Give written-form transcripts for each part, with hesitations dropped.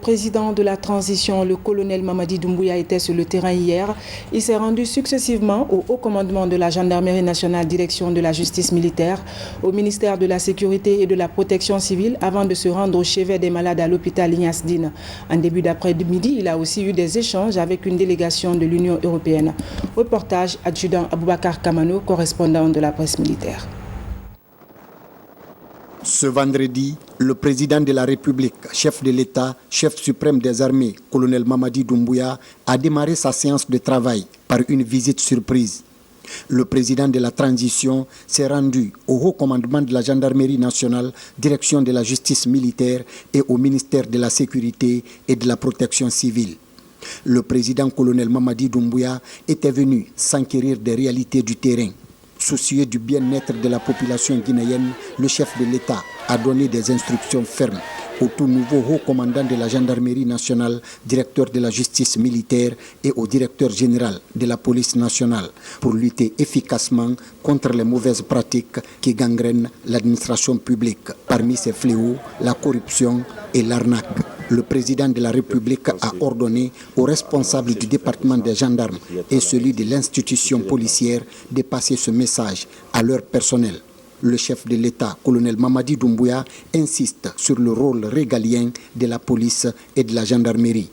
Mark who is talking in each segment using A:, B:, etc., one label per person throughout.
A: président de la transition, le colonel Mamadi Doumbouya, était sur le terrain hier. Il s'est rendu successivement au haut commandement de la gendarmerie nationale, direction de la justice militaire, au ministère de la sécurité et de la protection civile, avant de se rendre au chevet des malades à l'hôpital Ignace Dine. En début d'après-midi, il a aussi eu des échanges avec une délégation de l'Union européenne. Reportage adjudant Aboubakar Kamano, correspondant de la presse militaire.
B: Ce vendredi, le président de la République, chef de l'État, chef suprême des armées, colonel Mamadi Doumbouya, a démarré sa séance de travail par une visite surprise. Le président de la transition s'est rendu au haut commandement de la gendarmerie nationale, direction de la justice militaire et au ministère de la sécurité et de la protection civile. Le président colonel Mamadi Doumbouya était venu s'enquérir des réalités du terrain. Soucieux du bien-être de la population guinéenne, le chef de l'État a donné des instructions fermes au tout nouveau haut commandant de la gendarmerie nationale, directeur de la justice militaire et au directeur général de la police nationale pour lutter efficacement contre les mauvaises pratiques qui gangrènent l'administration publique. Parmi ces fléaux, la corruption et l'arnaque. Le président de la République a ordonné aux responsables du département des gendarmes et celui de l'institution policière de passer ce message à leur personnel. Le chef de l'État, colonel Mamadi Doumbouya, insiste sur le rôle régalien de la police et de la gendarmerie.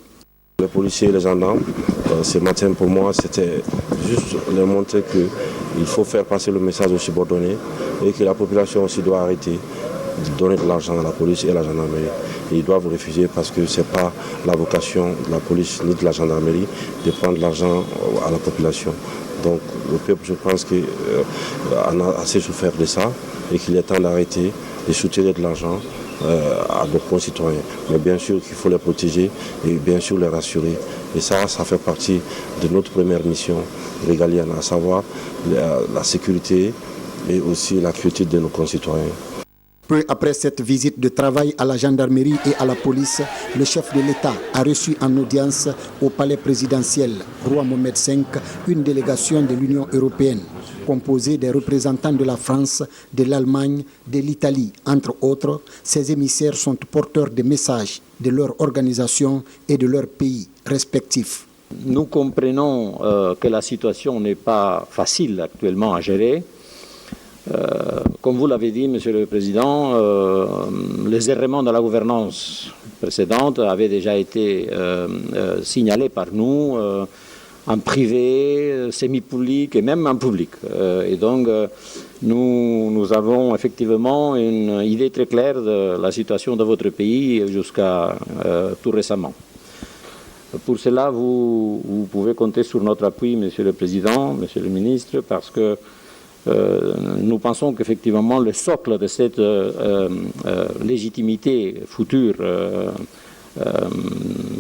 C: Les policiers et les gendarmes, ce matin pour moi, c'était juste leur montrer qu'il faut faire passer le message aux subordonnés et que la population aussi doit arrêter de donner de l'argent à la police et à la gendarmerie. Et ils doivent refuser parce que ce n'est pas la vocation de la police ni de la gendarmerie de prendre de l'argent à la population. Donc le peuple, je pense en a assez souffert de ça et qu'il est temps d'arrêter de soutirer de l'argent à nos concitoyens. Mais bien sûr qu'il faut les protéger et bien sûr les rassurer. Et ça fait partie de notre première mission régalienne, à savoir la sécurité et aussi la quiétude de nos concitoyens.
B: Peu après cette visite de travail à la gendarmerie et à la police, le chef de l'État a reçu en audience au palais présidentiel Roi Mohamed V une délégation de l'Union européenne composée des représentants de la France, de l'Allemagne, de l'Italie, entre autres. Ces émissaires sont porteurs de messages de leur organisation et de leurs pays respectifs.
D: Nous comprenons que la situation n'est pas facile actuellement à gérer. Comme vous l'avez dit, Monsieur le Président, les errements de la gouvernance précédente avaient déjà été signalés par nous en privé, semi-public et même en public. Et donc, nous avons effectivement une idée très claire de la situation de votre pays jusqu'à tout récemment. Pour cela, vous pouvez compter sur notre appui, Monsieur le Président, Monsieur le Ministre, parce que nous pensons qu'effectivement le socle de cette légitimité future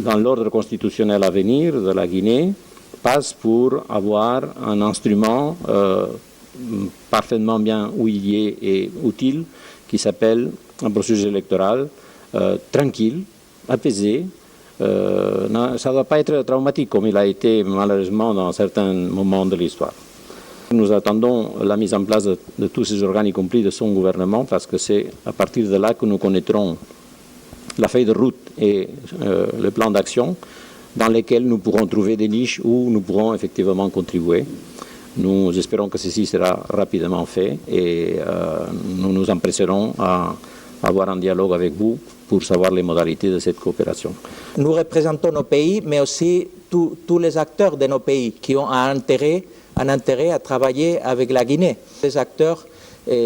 D: dans l'ordre constitutionnel à venir de la Guinée passe pour avoir un instrument parfaitement bien huilé et utile qui s'appelle un processus électoral tranquille, apaisé. Ça ne doit pas être traumatique comme il a été malheureusement dans certains moments de l'histoire. Nous attendons la mise en place de tous ces organes, y compris de son gouvernement, parce que c'est à partir de là que nous connaîtrons la feuille de route et le plan d'action dans lesquels nous pourrons trouver des niches où nous pourrons effectivement contribuer. Nous espérons que ceci sera rapidement fait et nous nous empresserons à avoir un dialogue avec vous pour savoir les modalités de cette coopération.
E: Nous représentons nos pays, mais aussi tous les acteurs de nos pays qui ont un intérêt à travailler avec la Guinée. Les acteurs,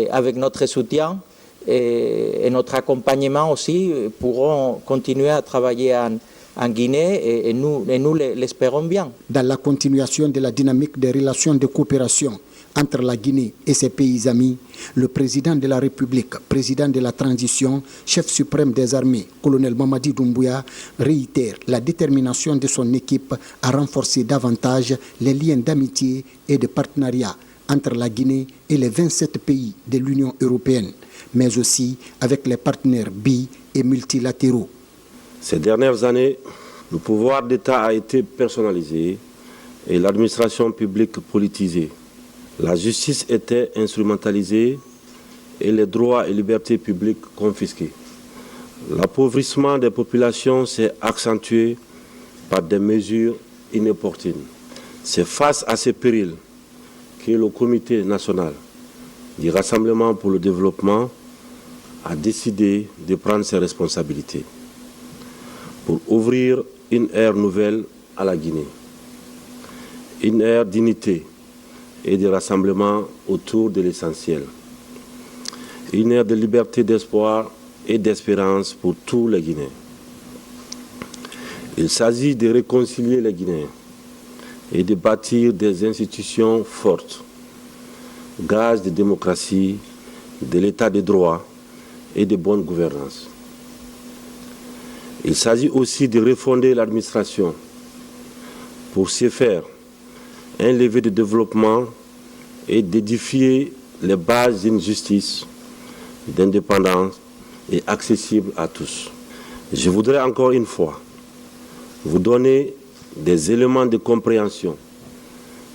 E: avec notre soutien et notre accompagnement aussi, pourront continuer à travailler en Guinée et nous l'espérons bien.
B: Dans la continuation de la dynamique des relations de coopération entre la Guinée et ses pays amis, le président de la République, président de la transition, chef suprême des armées, colonel Mamadi Doumbouya, réitère la détermination de son équipe à renforcer davantage les liens d'amitié et de partenariat entre la Guinée et les 27 pays de l'Union européenne, mais aussi avec les partenaires bi- et multilatéraux.
C: Ces dernières années, le pouvoir d'État a été personnalisé et l'administration publique politisée. La justice était instrumentalisée et les droits et libertés publiques confisqués. L'appauvrissement des populations s'est accentué par des mesures inopportunes. C'est face à ces périls que le Comité national du Rassemblement pour le développement a décidé de prendre ses responsabilités pour ouvrir une ère nouvelle à la Guinée, une ère d'unité et de rassemblement autour de l'essentiel, une ère de liberté, d'espoir et d'espérance pour tous les Guinéens. Il s'agit de réconcilier les Guinéens et de bâtir des institutions fortes, gage de démocratie, de l'état de droit et de bonne gouvernance. Il s'agit aussi de refonder l'administration pour se faire un levier de développement et d'édifier les bases d'une justice d'indépendance et accessible à tous. Je voudrais encore une fois vous donner des éléments de compréhension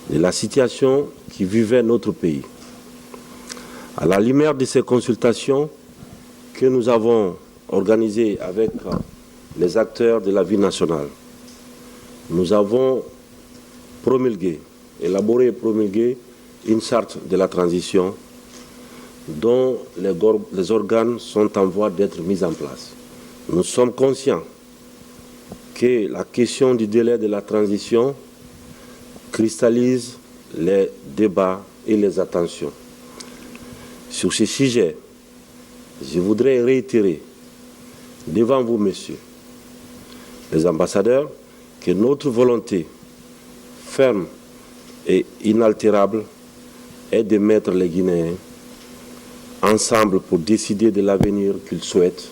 C: de la situation qui vivait notre pays. À la lumière de ces consultations que nous avons organisées avec les acteurs de la vie nationale, nous avons élaboré et promulgué une charte de la transition dont les organes sont en voie d'être mis en place. Nous sommes conscients que la question du délai de la transition cristallise les débats et les attentions. Sur ce sujet, je voudrais réitérer devant vous, messieurs les ambassadeurs, que notre volonté ferme et inaltérable est de mettre les Guinéens ensemble pour décider de l'avenir qu'ils souhaitent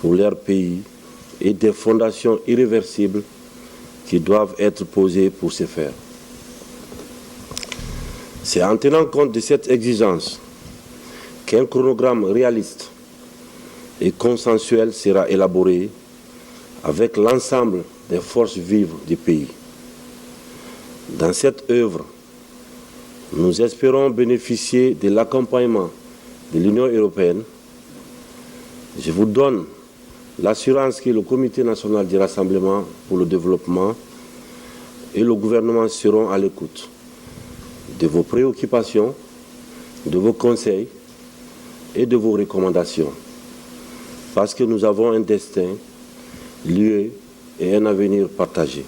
C: pour leur pays et des fondations irréversibles qui doivent être posées pour ce faire. C'est en tenant compte de cette exigence qu'un chronogramme réaliste et consensuel sera élaboré avec l'ensemble des forces vives du pays. Dans cette œuvre, nous espérons bénéficier de l'accompagnement de l'Union européenne. Je vous donne l'assurance que le Comité national du Rassemblement pour le développement et le gouvernement seront à l'écoute de vos préoccupations, de vos conseils et de vos recommandations, parce que nous avons un destin lié et un avenir partagé.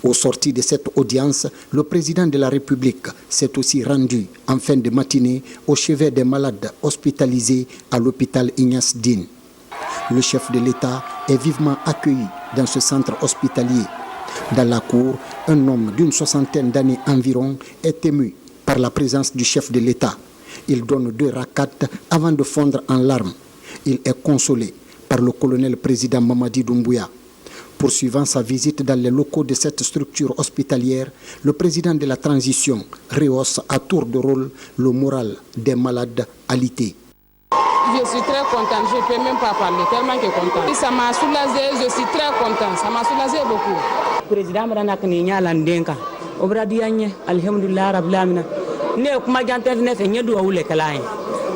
B: Au sorti de cette audience, le président de la République s'est aussi rendu en fin de matinée au chevet des malades hospitalisés à l'hôpital Ignace Dine. Le chef de l'État est vivement accueilli dans ce centre hospitalier. Dans la cour, un homme d'une 60aine d'années environ est ému par la présence du chef de l'État. Il donne 2 rakats avant de fondre en larmes. Il est consolé par le colonel président Mamadi Doumbouya. Poursuivant sa visite dans les locaux de cette structure hospitalière, le président de la transition rehausse à tour de rôle le moral des malades alités.
F: Je suis très contente, je ne peux même pas parler, tellement que contente. Ça m'a soulagé, je suis très contente, ça m'a soulagé beaucoup.
G: Président Maranak Landenka, Obradianye, Alhamdulillah, Rablamina, Ne kuma jantel ne fe nyedu awule kalaye.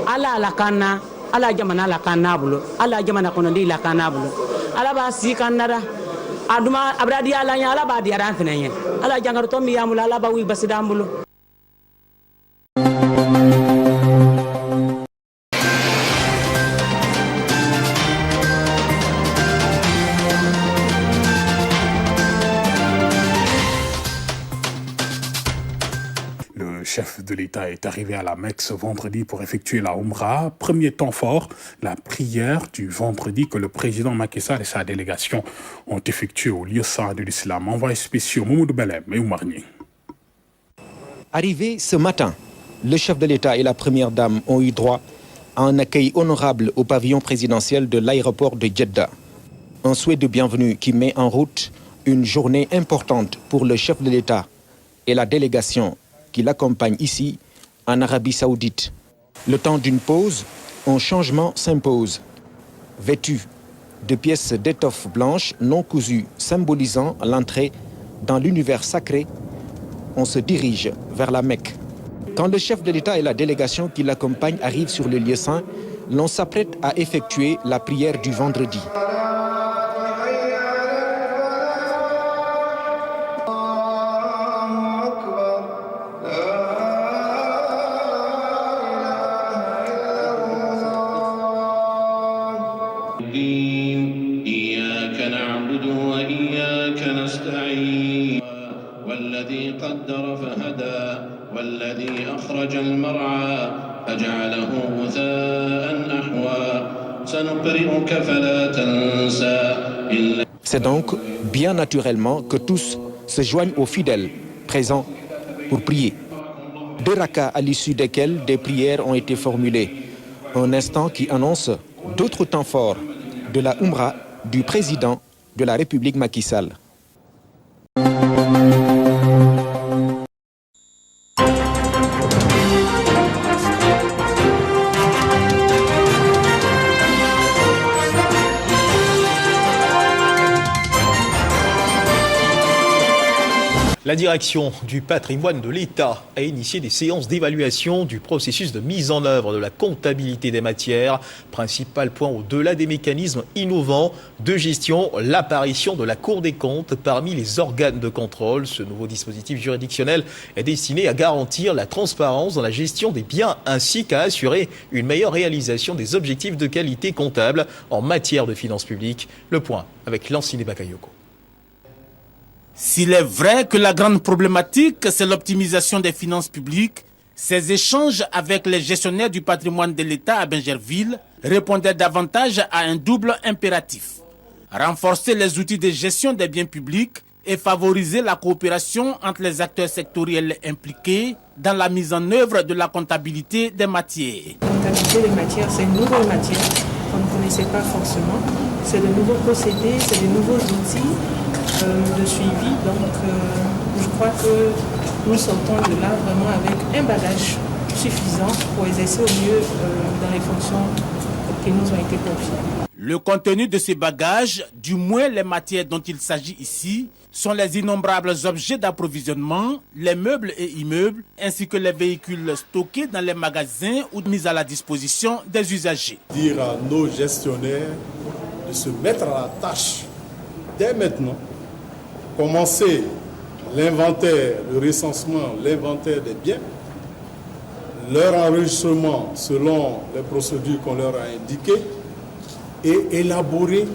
G: Ala la kana, ala jamana la kana bulo, ala jamana kono di la kana bulo. Ala ba si kanara. Aduma abradi ala nya ala ba di aran fenyen. Ala jangar to mi yamula ala ba wi basidambulo.
H: Le chef de l'État est arrivé à la Mecque ce vendredi pour effectuer la Umrah. Premier temps fort, la prière du vendredi que le président Macky Sall et sa délégation ont effectué au lieu saint de l'islam. Envoyé spéciaux Moumoudou Belem et Oumarni.
I: Arrivé ce matin, le chef de l'État et la première dame ont eu droit à un accueil honorable au pavillon présidentiel de l'aéroport de Jeddah. Un souhait de bienvenue qui met en route une journée importante pour le chef de l'État et la délégation qui l'accompagne ici, en Arabie Saoudite. Le temps d'une pause, un changement s'impose. Vêtu de pièces d'étoffe blanche non cousues, symbolisant l'entrée dans l'univers sacré, on se dirige vers la Mecque. Quand le chef de l'État et la délégation qui l'accompagne arrivent sur le lieu saint, l'on s'apprête à effectuer la prière du vendredi. C'est donc bien naturellement que tous se joignent aux fidèles présents pour prier. 2 rakas à l'issue desquels des prières ont été formulées. Un instant qui annonce d'autres temps forts de la Umrah du président de la République Macky Sall.
J: La direction du patrimoine de l'État a initié des séances d'évaluation du processus de mise en œuvre de la comptabilité des matières. Principal point au-delà des mécanismes innovants de gestion, l'apparition de la Cour des comptes parmi les organes de contrôle. Ce nouveau dispositif juridictionnel est destiné à garantir la transparence dans la gestion des biens ainsi qu'à assurer une meilleure réalisation des objectifs de qualité comptable en matière de finances publiques. Le point avec Lanciné Bakayoko.
K: S'il est vrai que la grande problématique, c'est l'optimisation des finances publiques, ces échanges avec les gestionnaires du patrimoine de l'État à Bingerville répondaient davantage à un double impératif. Renforcer les outils de gestion des biens publics et favoriser la coopération entre les acteurs sectoriels impliqués dans la mise en œuvre de la comptabilité des matières.
L: La comptabilité des matières, c'est une nouvelle matière qu'on ne connaissait pas forcément. C'est de nouveaux procédés, c'est de nouveaux outils de suivi. Donc je crois que nous sortons de là vraiment avec un bagage suffisant pour exercer au mieux dans les fonctions qui nous ont été confiées.
K: Le contenu de ces bagages, du moins les matières dont il s'agit ici, sont les innombrables objets d'approvisionnement, les meubles et immeubles, ainsi que les véhicules stockés dans les magasins ou mis à la disposition des usagers.
M: Dire à nos gestionnaires de se mettre à la tâche dès maintenant, commencer l'inventaire, le recensement, l'inventaire des biens, leur enregistrement selon les procédures qu'on leur a indiquées et élaborer,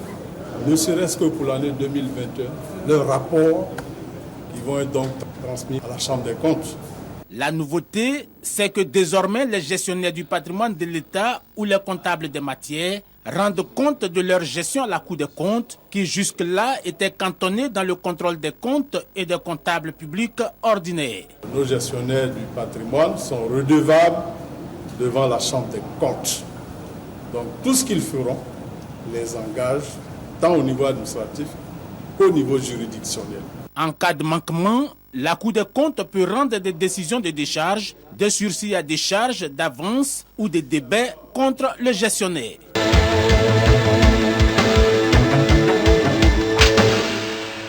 M: ne serait-ce que pour l'année 2021, leurs rapports qui vont être donc transmis à la Chambre des comptes.
K: La nouveauté, c'est que désormais les gestionnaires du patrimoine de l'État ou les comptables des matières rendent compte de leur gestion à la Cour des comptes, qui jusque-là était cantonnée dans le contrôle des comptes et des comptables publics ordinaires.
M: Nos gestionnaires du patrimoine sont redevables devant la Chambre des comptes. Donc tout ce qu'ils feront les engage tant au niveau administratif qu'au niveau juridictionnel.
K: En cas de manquement, la Cour des comptes peut rendre des décisions de décharge, de sursis à décharge, d'avance ou de débats contre le gestionnaire.